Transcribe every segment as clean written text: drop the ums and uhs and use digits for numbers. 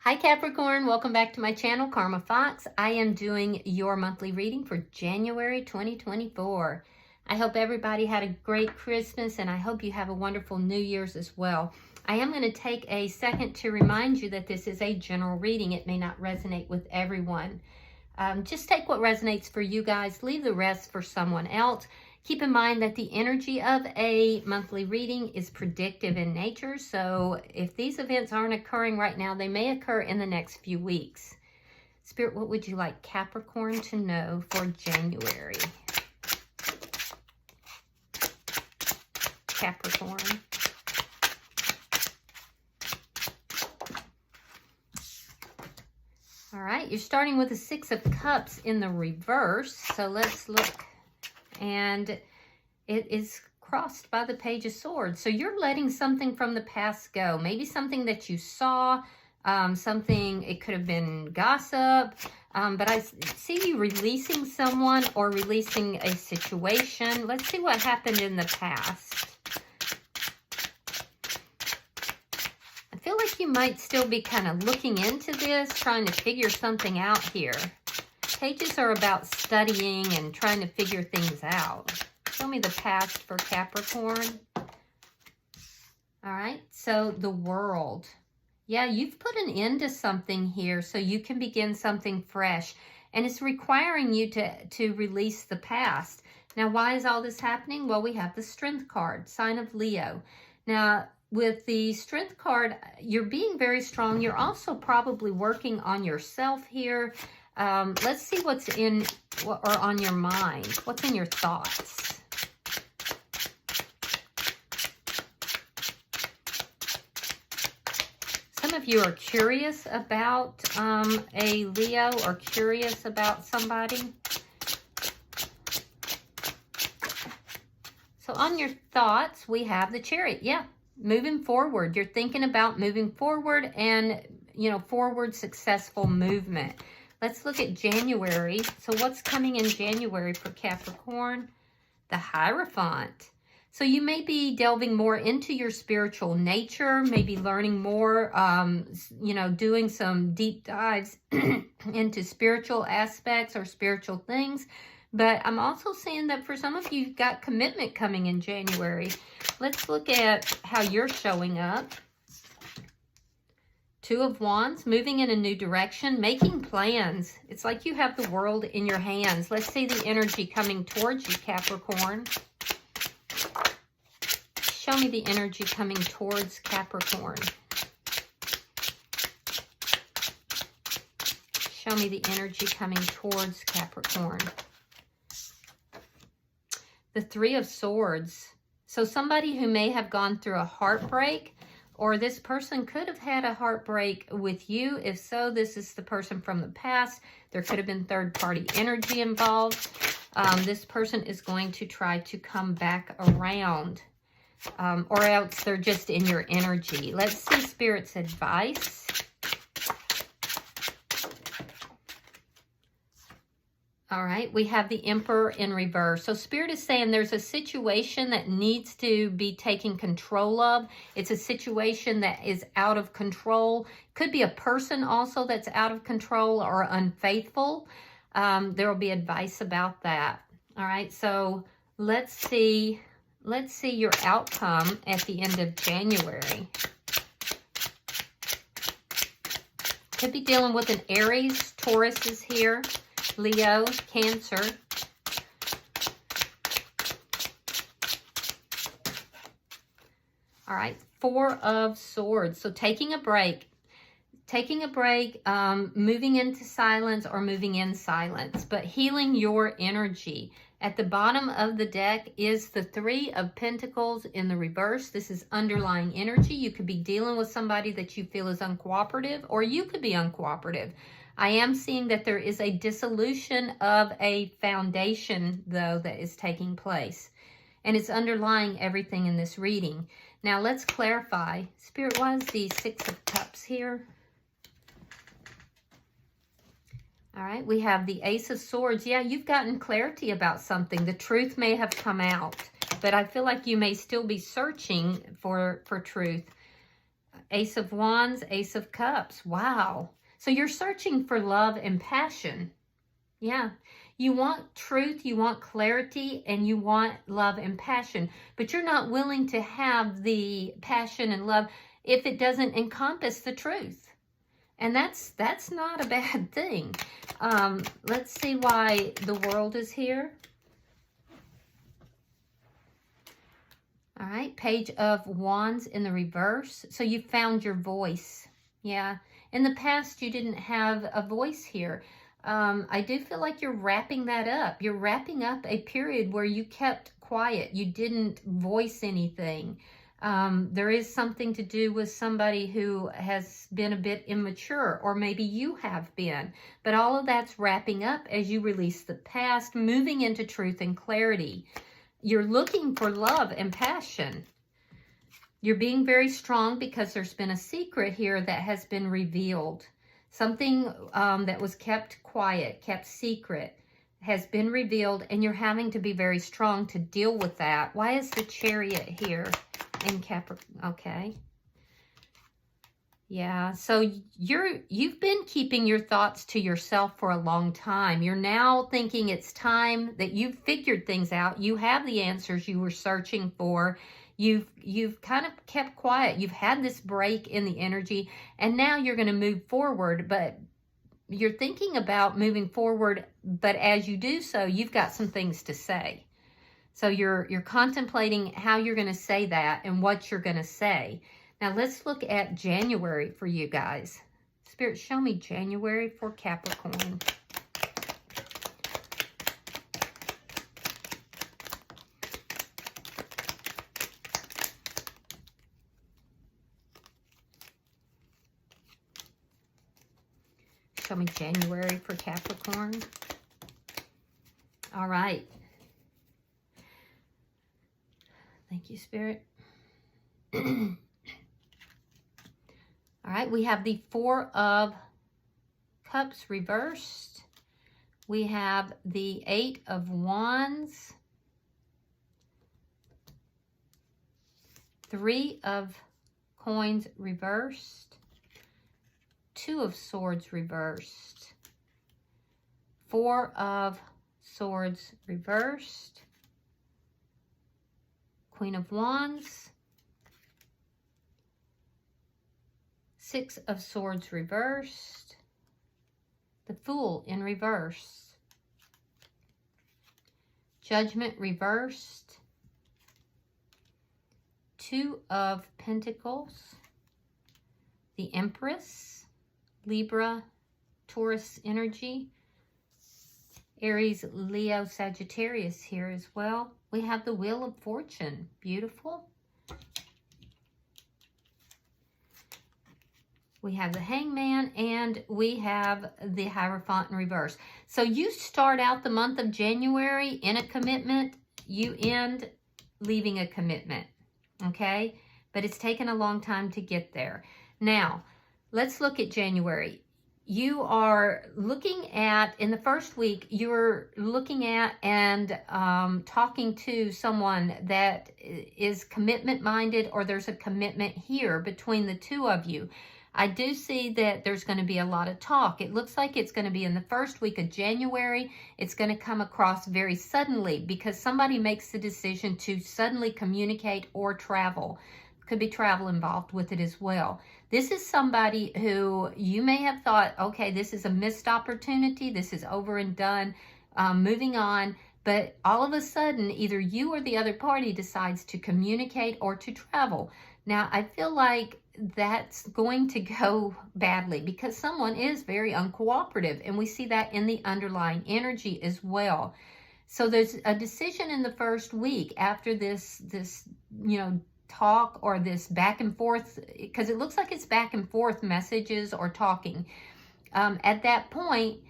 Hi Capricorn, welcome back to my channel, Karma Fox. I am doing your monthly reading for January 2024. I hope everybody had a great Christmas and I hope you have a wonderful New Year's as well. I am going to take a second to remind you that this is a general reading. It may not resonate with everyone. Just take what resonates for you guys, leave the rest for someone else. Keep in mind that the energy of a monthly reading is predictive in nature, so if these events aren't occurring right now, they may occur in the next few weeks. Spirit, what would you like Capricorn to know for January? Capricorn. All right, you're starting with the Six of Cups in the reverse, so let's look. And it is crossed by the Page of Swords. So you're letting something from the past go. Maybe something that you saw, something, it could have been gossip, but I see you releasing someone or releasing a situation. Let's see what happened in the past. I feel like you might still be kind of looking into this, trying to figure something out here. Pages are about studying and trying to figure things out. Show me the past for Capricorn. All right, so the World. Yeah, you've put an end to something here so you can begin something fresh. And it's requiring you to release the past. Now, why is all this happening? Well, we have the Strength card, sign of Leo. Now, with the Strength card, you're being very strong. You're also probably working on yourself here. Let's see what's in or on your mind. What's in your thoughts? Some of you are curious about a Leo or curious about somebody. So on your thoughts, we have the Chariot. Yeah, moving forward. You're thinking about moving forward and, forward successful movement. Let's look at January. So what's coming in January for Capricorn? The Hierophant. So you may be delving more into your spiritual nature, maybe learning more, doing some deep dives into spiritual aspects or spiritual things. But I'm also seeing that for some of you, you've got commitment coming in January. Let's look at how you're showing up. Two of Wands, moving in a new direction, making plans. It's like you have the world in your hands. Let's see the energy coming towards you, Capricorn. Show me the energy coming towards Capricorn. Show me the energy coming towards Capricorn. The Three of Swords. So somebody who may have gone through a heartbreak, or this person could have had a heartbreak with you. If so, this is the person from the past. There could have been third-party energy involved. This person is going to try to come back around, or else they're just in your energy. Let's see Spirit's advice. All right, we have the Emperor in reverse. So Spirit is saying there's a situation that needs to be taken control of. It's a situation that is out of control. Could be a person also that's out of control or unfaithful. There will be advice about that. All right, so let's see your outcome at the end of January. Could be dealing with an Aries. Taurus is here. Leo, Cancer. All right, Four of Swords. So taking a break, moving into silence or moving in silence, but healing your energy. At the bottom of the deck is the Three of Pentacles in the reverse. This is underlying energy. You could be dealing with somebody that you feel is uncooperative, or you could be uncooperative. I am seeing that there is a dissolution of a foundation, though, that is taking place. And it's underlying everything in this reading. Now, let's clarify. Spirit, why is the Six of Cups here? All right, we have the Ace of Swords. Yeah, you've gotten clarity about something. The truth may have come out, but I feel like you may still be searching for truth. Ace of Wands, Ace of Cups. Wow. So you're searching for love and passion. Yeah. You want truth, you want clarity, and you want love and passion. But you're not willing to have the passion and love if it doesn't encompass the truth. And that's not a bad thing. Let's see why the World is here. All right, Page of Wands in the reverse. So you found your voice. Yeah. In the past, you didn't have a voice here. I do feel like you're wrapping that up. You're wrapping up a period where you kept quiet. You didn't voice anything. There is something to do with somebody who has been a bit immature, or maybe you have been. But all of that's wrapping up as you release the past, moving into truth and clarity. You're looking for love and passion. You're being very strong because there's been a secret here that has been revealed. Something that was kept quiet, kept secret, has been revealed, and you're having to be very strong to deal with that. Why is the Chariot here in Capricorn? Okay. Yeah, so you've been keeping your thoughts to yourself for a long time. You're now thinking it's time that you've figured things out. You have the answers you were searching for. You've kind of kept quiet. You've had this break in the energy, and now you're going to move forward, but you're thinking about moving forward, but as you do so, you've got some things to say. So you're contemplating how you're going to say that and what you're going to say. Now let's look at January for you guys. Spirit, show me January for Capricorn. Show me January for Capricorn. All right. Thank you, Spirit. All right, we have the Four of Cups reversed. We have the Eight of Wands. Three of Coins reversed. Two of Swords reversed. Four of Swords reversed. Queen of Wands. Six of Swords reversed. The Fool in reverse. Judgment reversed. Two of Pentacles. The Empress. Libra, Taurus energy. Aries, Leo, Sagittarius here as well. We have the Wheel of Fortune. Beautiful. We have the Hangman, and we have the Hierophant in reverse. So you start out the month of January in a commitment. You end leaving a commitment, okay? But it's taken a long time to get there. Now, let's look at January. You are looking at, in the first week, you're looking at and talking to someone that is commitment-minded, or there's a commitment here between the two of you. I do see that there's going to be a lot of talk. It looks like it's going to be in the first week of January. It's going to come across very suddenly because somebody makes the decision to suddenly communicate or travel. Could be travel involved with it as well. This is somebody who you may have thought, okay, this is a missed opportunity. This is over and done, moving on. But all of a sudden, either you or the other party decides to communicate or to travel. Now, I feel like that's going to go badly because someone is very uncooperative, and we see that in the underlying energy as well. So there's a decision in the first week after this talk or this back and forth, because it looks like it's back and forth messages or talking. At that point,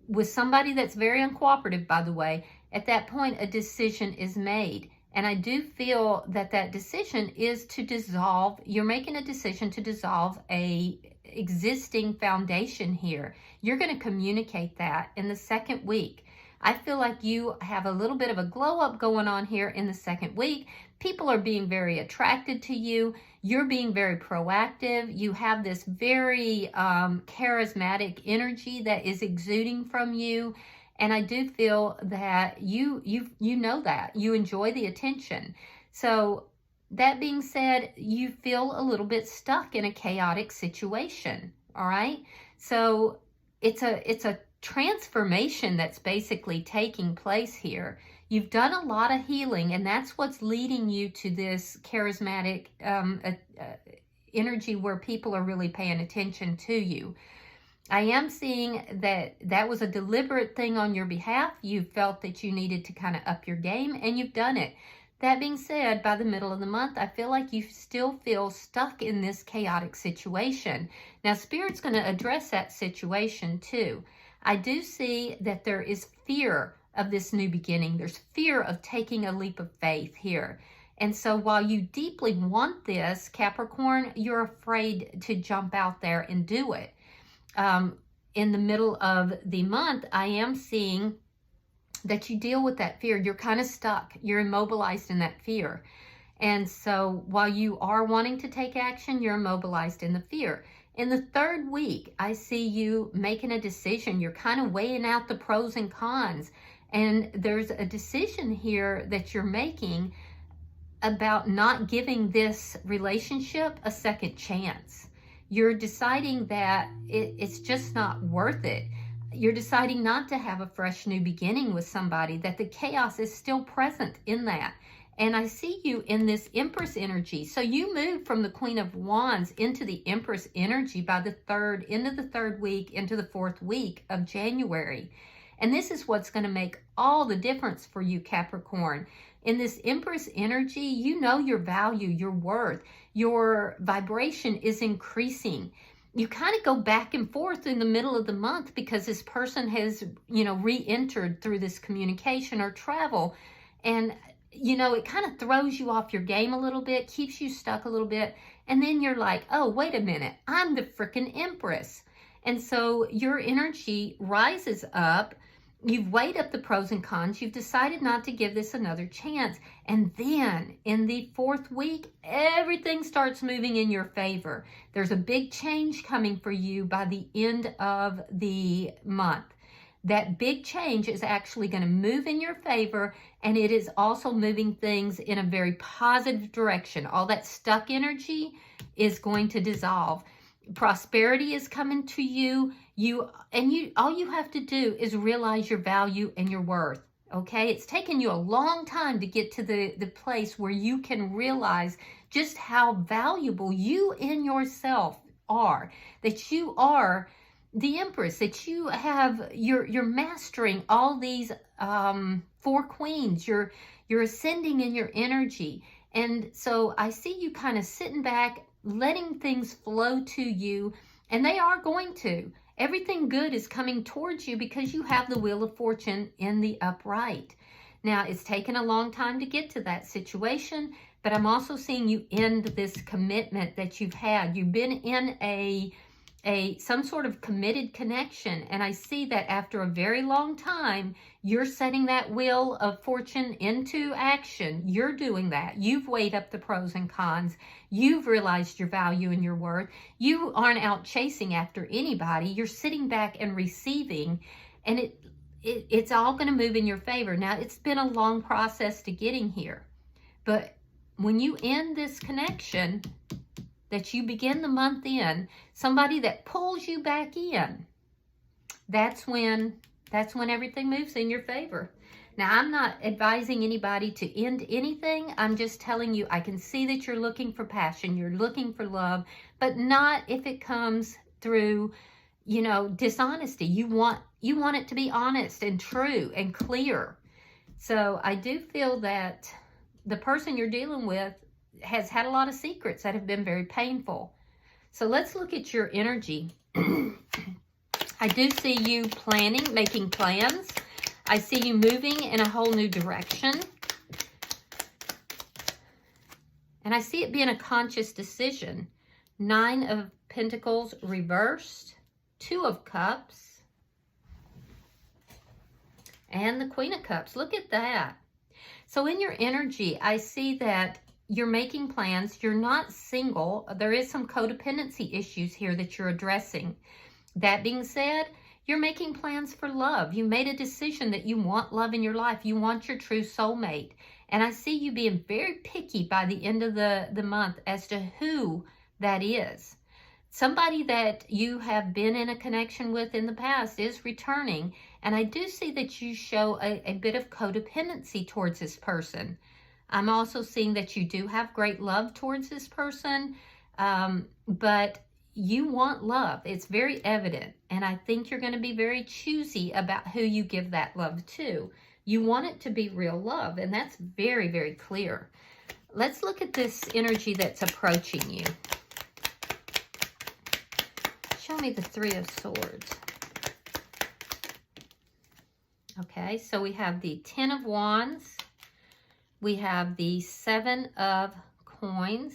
with somebody that's very uncooperative, by the way, at that point, a decision is made. And I do feel that that decision is to dissolve. You're making a decision to dissolve a existing foundation here. You're going to communicate that in the second week. I feel like you have a little bit of a glow up going on here in the second week. People are being very attracted to you. You're being very proactive. You have this very charismatic energy that is exuding from you. And I do feel that you know that. You enjoy the attention. So that being said, you feel a little bit stuck in a chaotic situation. All right. So it's a transformation that's basically taking place here. You've done a lot of healing, and that's what's leading you to this charismatic energy where people are really paying attention to you. I am seeing that that was a deliberate thing on your behalf. You felt that you needed to kind of up your game, and you've done it. That being said, by the middle of the month, I feel like you still feel stuck in this chaotic situation. Now, Spirit's going to address that situation too. I do see that there is fear of this new beginning. There's fear of taking a leap of faith here. And so while you deeply want this, Capricorn, you're afraid to jump out there and do it. In the middle of the month, I am seeing that you deal with that fear. You're kind of stuck. You're immobilized in that fear. And so while you are wanting to take action, you're immobilized in the fear. In the third week, I see you making a decision. You're kind of weighing out the pros and cons. And there's a decision here that you're making about not giving this relationship a second chance. You're deciding that it's just not worth it. You're deciding not to have a fresh new beginning with somebody, that the chaos is still present in that. And I see you in this Empress energy. So you move from the Queen of Wands into the Empress energy by the end of the third week into the fourth week of January. And this is what's going to make all the difference for you, Capricorn. In this Empress energy, you know your value, your worth, your vibration is increasing. You kind of go back and forth in the middle of the month because this person has, re-entered through this communication or travel. And, it kind of throws you off your game a little bit, keeps you stuck a little bit. And then you're like, oh, wait a minute, I'm the freaking Empress. And so your energy rises up. You've weighed up the pros and cons. You've decided not to give this another chance. And then in the fourth week, everything starts moving in your favor. There's a big change coming for you by the end of the month. That big change is actually going to move in your favor, and it is also moving things in a very positive direction. All that stuck energy is going to dissolve. Prosperity is coming to you. All you have to do is realize your value and your worth. Okay, it's taken you a long time to get to the place where you can realize just how valuable you in yourself are, that you are the Empress, that you're mastering all these four queens. You're ascending in your energy. And so I see you kind of sitting back, letting things flow to you, and they are going to. Everything good is coming towards you because you have the Wheel of Fortune in the upright. Now, it's taken a long time to get to that situation, but I'm also seeing you end this commitment that you've had. You've been in some sort of committed connection, and I see that after a very long time, you're setting that Wheel of Fortune into action. You're doing that. You've weighed up the pros and cons. You've realized your value and your worth. You aren't out chasing after anybody. You're sitting back and receiving, and it's all going to move in your favor. Now, it's been a long process to getting here, but when you end this connection that you begin the month in, somebody that pulls you back in, that's when everything moves in your favor. Now, I'm not advising anybody to end anything. I'm just telling you, I can see that you're looking for passion, you're looking for love, but not if it comes through, dishonesty. You want it to be honest and true and clear. So I do feel that the person you're dealing with has had a lot of secrets that have been very painful. So let's look at your energy. I do see you planning, making plans. I see you moving in a whole new direction. And I see it being a conscious decision. 9 of Pentacles reversed, 2 of Cups, And the Queen of Cups. Look at that. So in your energy, I see that you're making plans. You're not single. There is some codependency issues here that you're addressing. That being said, you're making plans for love. You made a decision that you want love in your life. You want your true soulmate. And I see you being very picky by the end of the month as to who that is. Somebody that you have been in a connection with in the past is returning. And I do see that you show a bit of codependency towards this person. I'm also seeing that you do have great love towards this person, but you want love. It's very evident. And I think you're going to be very choosy about who you give that love to. You want it to be real love, and that's very, very clear. Let's look at this energy that's approaching you. Show me the Three of Swords. Okay, so we have the Ten of Wands, we have the Seven of Coins,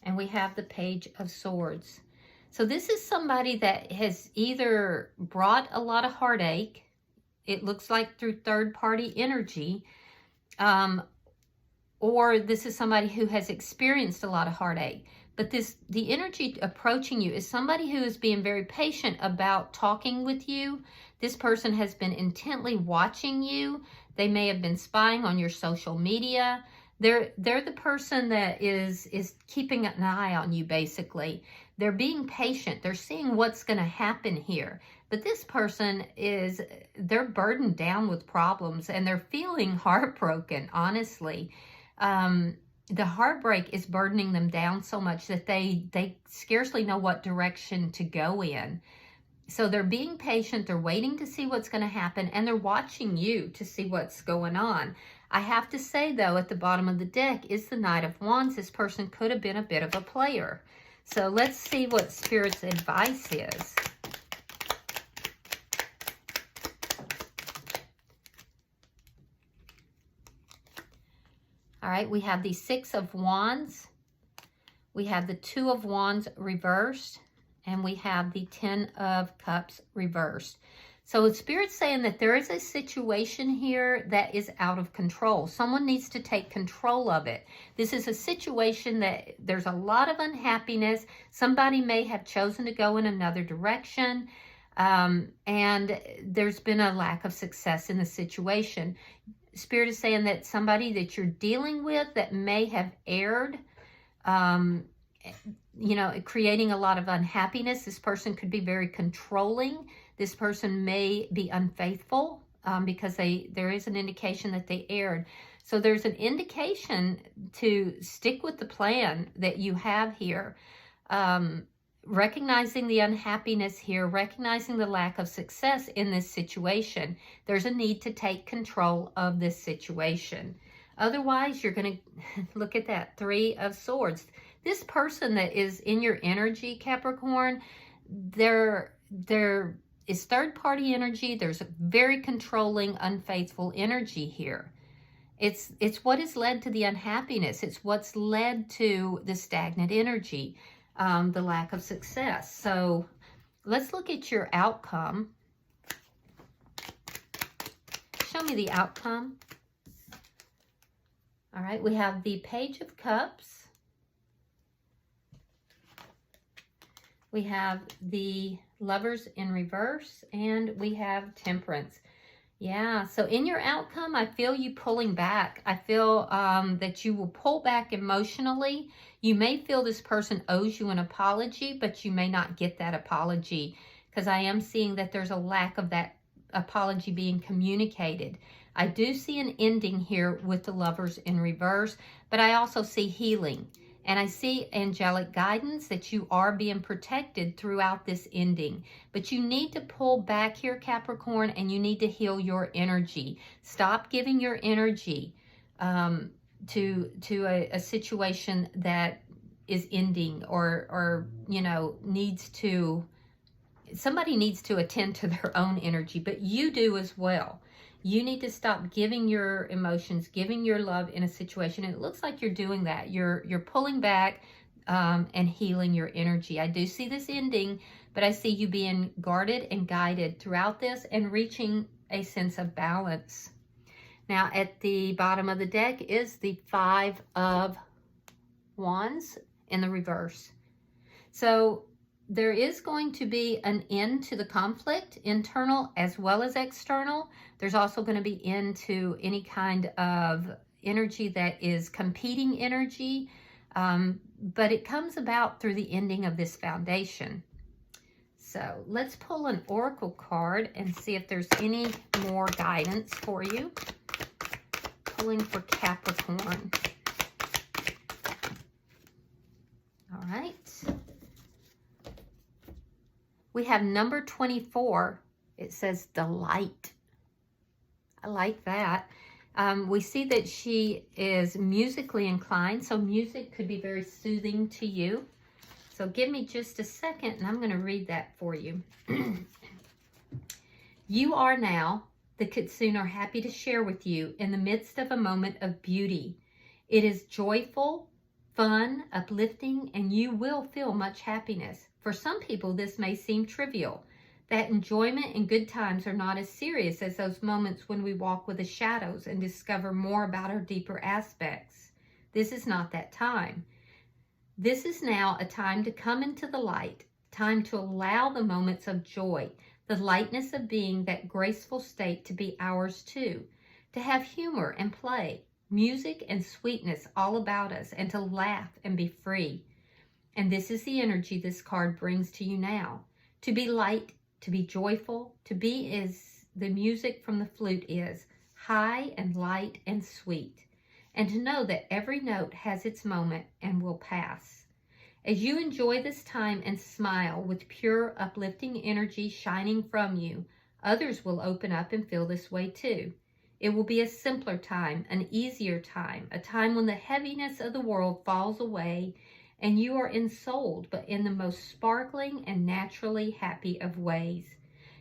and we have the Page of Swords. So this is somebody that has either brought a lot of heartache, it looks like through third-party energy, or this is somebody who has experienced a lot of heartache. But the energy approaching you is somebody who is being very patient about talking with you. This person has been intently watching you. They may have been spying on your social media. They're the person that is keeping an eye on you, basically. They're being patient. They're seeing what's going to happen here. But this person they're burdened down with problems, and they're feeling heartbroken, honestly. The heartbreak is burdening them down so much that they scarcely know what direction to go in. So they're being patient, they're waiting to see what's going to happen, and they're watching you to see what's going on. I have to say, though, at the bottom of the deck is the Knight of Wands. This person could have been a bit of a player. So let's see what Spirit's advice is. All right, we have the Six of Wands, we have the Two of Wands reversed, and we have the Ten of Cups reversed. So Spirit's saying that there is a situation here that is out of control. Someone needs to take control of it. This is a situation that there's a lot of unhappiness. Somebody may have chosen to go in another direction, and there's been a lack of success in the situation. Spirit is saying that somebody that you're dealing with that may have erred, creating a lot of unhappiness. This person could be very controlling. This person may be unfaithful because there is an indication that they erred. So there's an indication to stick with the plan that you have here. Recognizing the unhappiness here, recognizing the lack of success in this situation, there's a need to take control of this situation. Otherwise, you're going to look at that Three of Swords. This person that is in your energy, Capricorn, there is third-party energy. There's a very controlling, unfaithful energy here. It's what has led to the unhappiness. It's what's led to the stagnant energy. The lack of success. So let's look at your outcome. Show me the outcome. All right, we have the Page of Cups. We have the Lovers in reverse, and we have Temperance. Yeah, so in your outcome, I feel you pulling back. I feel that you will pull back emotionally. You may feel this person owes you an apology, but you may not get that apology because I am seeing that there's a lack of that apology being communicated. I do see an ending here with the Lovers in reverse, but I also see healing. And I see angelic guidance that you are being protected throughout this ending. But you need to pull back here, Capricorn, and you need to heal your energy. Stop giving your energy to a situation that is ending or somebody needs to attend to their own energy, but you do as well. You need to stop giving your emotions, giving your love in a situation. And it looks like you're doing that. You're pulling back and healing your energy. I do see this ending, but I see you being guarded and guided throughout this and reaching a sense of balance. Now, at the bottom of the deck is the Five of Wands in the reverse. So there is going to be an end to the conflict, internal as well as external. There's also going to be end to any kind of energy that is competing energy, but it comes about through the ending of this foundation. So let's pull an oracle card and see if there's any more guidance for you. Pulling for Capricorn. All right. We have number 24. It says delight. I like that. We see that she is musically inclined, so music could be very soothing to you. So give me just a second, and I'm going to read that for you. You are now, the Kitsune are happy to share with you in the midst of a moment of beauty. It is joyful, fun, uplifting, and you will feel much happiness. For some people, this may seem trivial. That enjoyment and good times are not as serious as those moments when we walk with the shadows and discover more about our deeper aspects. This is not that time. This is now a time to come into the light, time to allow the moments of joy, the lightness of being, that graceful state to be ours too, to have humor and play, music and sweetness all about us, and to laugh and be free. And this is the energy this card brings to you now. To be light, to be joyful, to be as the music from the flute is, high and light and sweet. And to know that every note has its moment and will pass. As you enjoy this time and smile with pure, uplifting energy shining from you, others will open up and feel this way too. It will be a simpler time, an easier time, a time when the heaviness of the world falls away and you are ensouled, but in the most sparkling and naturally happy of ways.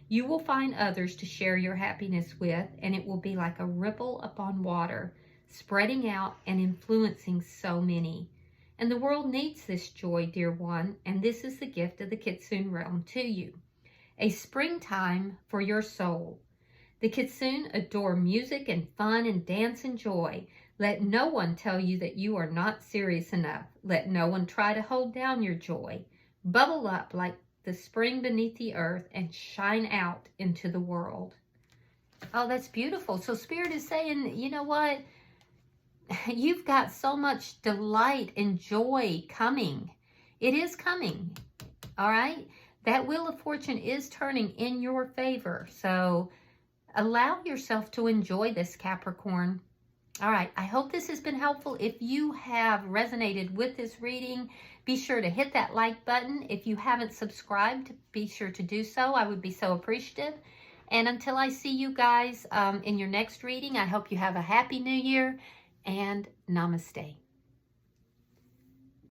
You will find others to share your happiness with, and it will be like a ripple upon water, spreading out and influencing so many. And the world needs this joy, dear one, and this is the gift of the Kitsune realm to you. A springtime for your soul. The Kitsune adore music and fun and dance and joy. Let no one tell you that you are not serious enough. Let no one try to hold down your joy. Bubble up like the spring beneath the earth and shine out into the world. Oh, that's beautiful. So Spirit is saying, you know what? You've got so much delight and joy coming. It is coming. All right? That Wheel of Fortune is turning in your favor. So allow yourself to enjoy this, Capricorn. All right, I hope this has been helpful. If you have resonated with this reading, be sure to hit that like button. If you haven't subscribed, be sure to do so. I would be so appreciative. And until I see you guys in your next reading, I hope you have a happy new year, and namaste.